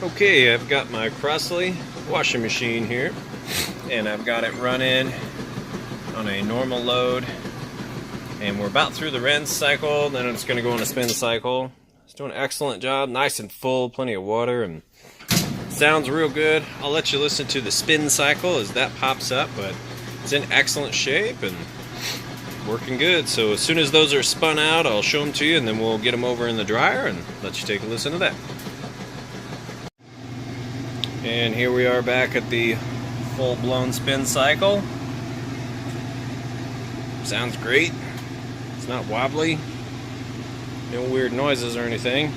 Okay, I've got my Crosley washing machine here, and I've got it running on a normal load, and we're about through the rinse cycle. Then it's going to go on a spin cycle. It's doing an excellent job, nice and full, plenty of water, and sounds real good. I'll let you listen to the spin cycle as that pops up, but it's in excellent shape and working good. So as soon as those are spun out, I'll show them to you, and then we'll get them over in the dryer and let you take a listen to that. And here we are back at the full-blown spin cycle. Sounds great. It's not wobbly. No weird noises or anything.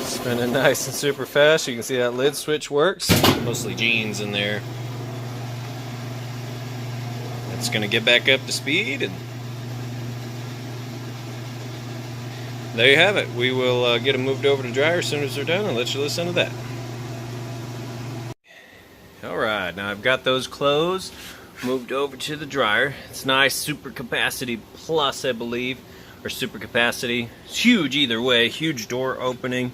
Spinning nice and super fast. You can see that lid switch works. Mostly jeans in there. It's going to get back up to speed, and there you have it. We will get them moved over to dryer as soon as they're done and let you listen to that. Alright, now I've got those clothes moved over to the dryer. It's nice, super capacity plus, I believe, or super capacity. It's huge either way, huge door opening.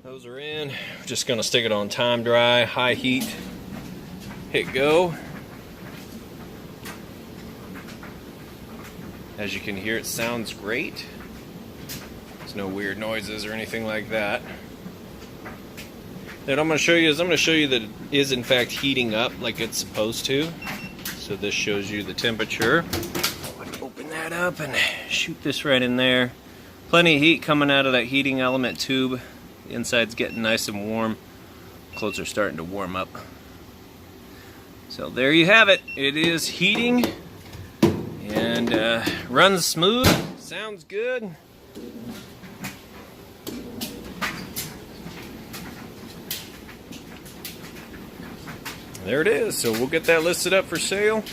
Those are in. We're just going to stick it on time dry, high heat. Hit go. As you can hear, it sounds great. There's no weird noises or anything like that. Then what I'm going to show you is that it is in fact heating up like it's supposed to. So this shows you the temperature. Open that up and shoot this right in there. Plenty of heat coming out of that heating element tube. The inside's getting nice and warm. Clothes are starting to warm up. So there you have it. It is heating and runs smooth. Sounds good. There it is. So we'll get that listed up for sale,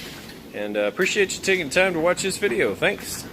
and appreciate you taking the time to watch this video. Thanks.